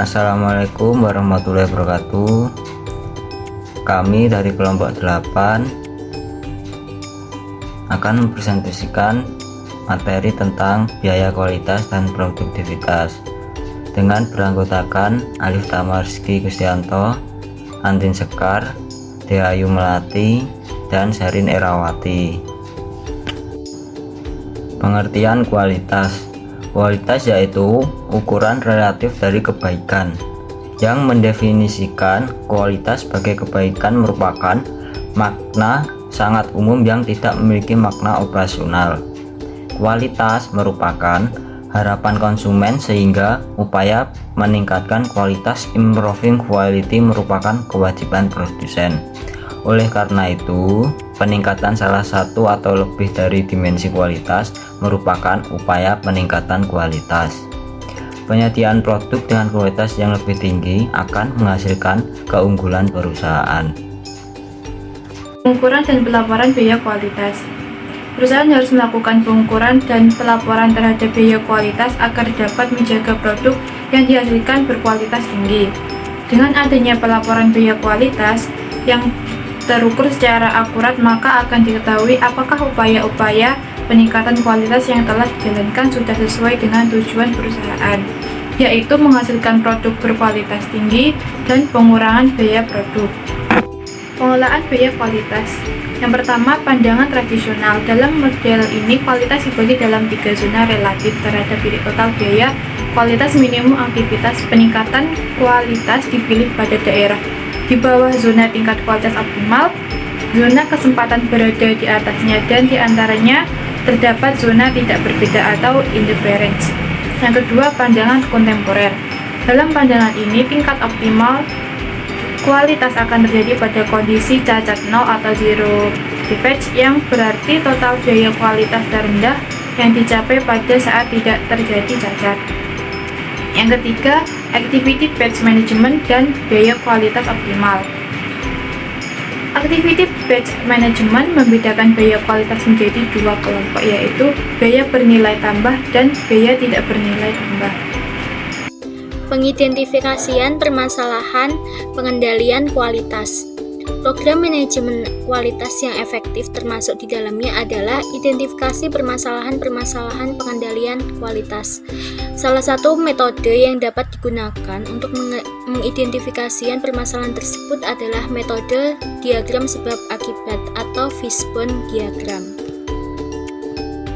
Assalamualaikum warahmatullahi wabarakatuh. Kami dari kelompok 8 akan mempresentasikan materi tentang biaya kualitas dan produktivitas dengan beranggotakan Alif Thamma Rizky Gustianto, Andin Sekar, Deayu Melati, dan Sarin Erawati. Pengertian kualitas. Kualitas yaitu ukuran relatif dari kebaikan. Yang mendefinisikan kualitas sebagai kebaikan merupakan makna sangat umum yang tidak memiliki makna operasional. Kualitas merupakan harapan konsumen sehingga upaya meningkatkan kualitas, improving quality, merupakan kewajiban produsen. Oleh karena itu, peningkatan salah satu atau lebih dari dimensi kualitas merupakan upaya peningkatan kualitas. Penyediaan produk dengan kualitas yang lebih tinggi akan menghasilkan keunggulan perusahaan. Pengukuran dan pelaporan biaya kualitas. Perusahaan harus melakukan pengukuran dan pelaporan terhadap biaya kualitas agar dapat menjaga produk yang dihasilkan berkualitas tinggi. Dengan adanya pelaporan biaya kualitas yang terukur secara akurat, maka akan diketahui apakah upaya-upaya peningkatan kualitas yang telah dijalankan sudah sesuai dengan tujuan perusahaan, yaitu menghasilkan produk berkualitas tinggi dan pengurangan biaya produk. Pengelolaan biaya kualitas. Yang pertama, pandangan tradisional. Dalam model ini, kualitas dibagi dalam 3 zona relatif terhadap total biaya kualitas minimum aktivitas. Peningkatan kualitas dipilih pada daerah di bawah zona tingkat kualitas optimal, zona kesempatan berada di atasnya, dan diantaranya terdapat zona tidak berbeda atau indifference. Yang kedua, pandangan kontemporer. Dalam pandangan ini, tingkat optimal kualitas akan terjadi pada kondisi cacat 0 atau zero defect, yang berarti total biaya kualitas terendah yang dicapai pada saat tidak terjadi cacat. Yang ketiga, activity batch management dan biaya kualitas optimal. Activity batch management membedakan biaya kualitas menjadi 2 kelompok, yaitu biaya bernilai tambah dan biaya tidak bernilai tambah. Pengidentifikasian permasalahan pengendalian kualitas. Program manajemen kualitas yang efektif termasuk di dalamnya adalah identifikasi permasalahan-permasalahan pengendalian kualitas. Salah satu metode yang dapat digunakan untuk mengidentifikasian permasalahan tersebut adalah metode diagram sebab akibat atau fishbone diagram.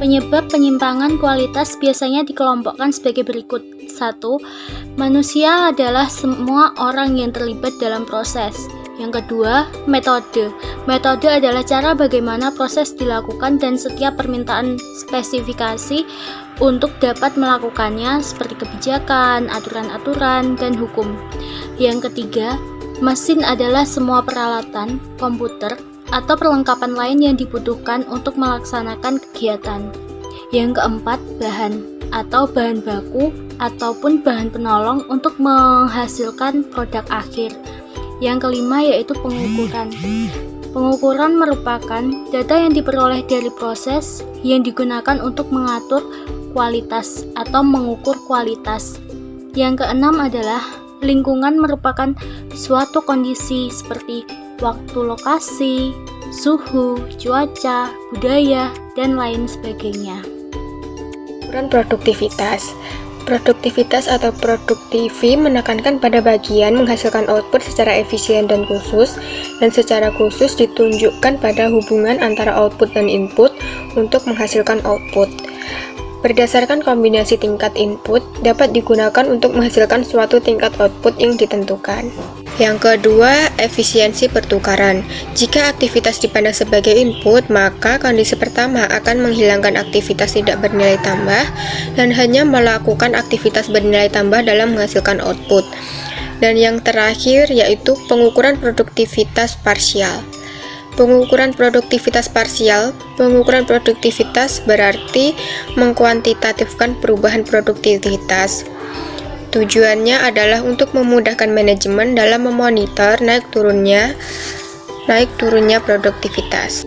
Penyebab penyimpangan kualitas biasanya dikelompokkan sebagai berikut. 1. Manusia adalah semua orang yang terlibat dalam proses. Yang kedua, metode. Metode adalah cara bagaimana proses dilakukan dan setiap permintaan spesifikasi untuk dapat melakukannya, seperti kebijakan, aturan-aturan, dan hukum. Yang ketiga, mesin adalah semua peralatan, komputer, atau perlengkapan lain yang dibutuhkan untuk melaksanakan kegiatan. Yang keempat, bahan atau bahan baku ataupun bahan penolong untuk menghasilkan produk akhir. Yang kelima yaitu pengukuran. Pengukuran merupakan data yang diperoleh dari proses yang digunakan untuk mengatur kualitas atau mengukur kualitas. Yang keenam adalah lingkungan, merupakan suatu kondisi seperti waktu, lokasi, suhu, cuaca, budaya, dan lain sebagainya. Ukuran produktivitas. Produktivitas atau produktivi menekankan pada bagian menghasilkan output secara efisien dan khusus, dan secara khusus ditunjukkan pada hubungan antara output dan input untuk menghasilkan output. Berdasarkan kombinasi tingkat input, dapat digunakan untuk menghasilkan suatu tingkat output yang ditentukan. Yang kedua, efisiensi pertukaran. Jika aktivitas dipandang sebagai input, maka kondisi pertama akan menghilangkan aktivitas tidak bernilai tambah dan hanya melakukan aktivitas bernilai tambah dalam menghasilkan output. Dan yang terakhir yaitu pengukuran produktivitas parsial. Pengukuran produktivitas parsial. Pengukuran produktivitas berarti mengkuantitatifkan perubahan produktivitas. Tujuannya adalah untuk memudahkan manajemen dalam memonitor naik turunnya produktivitas.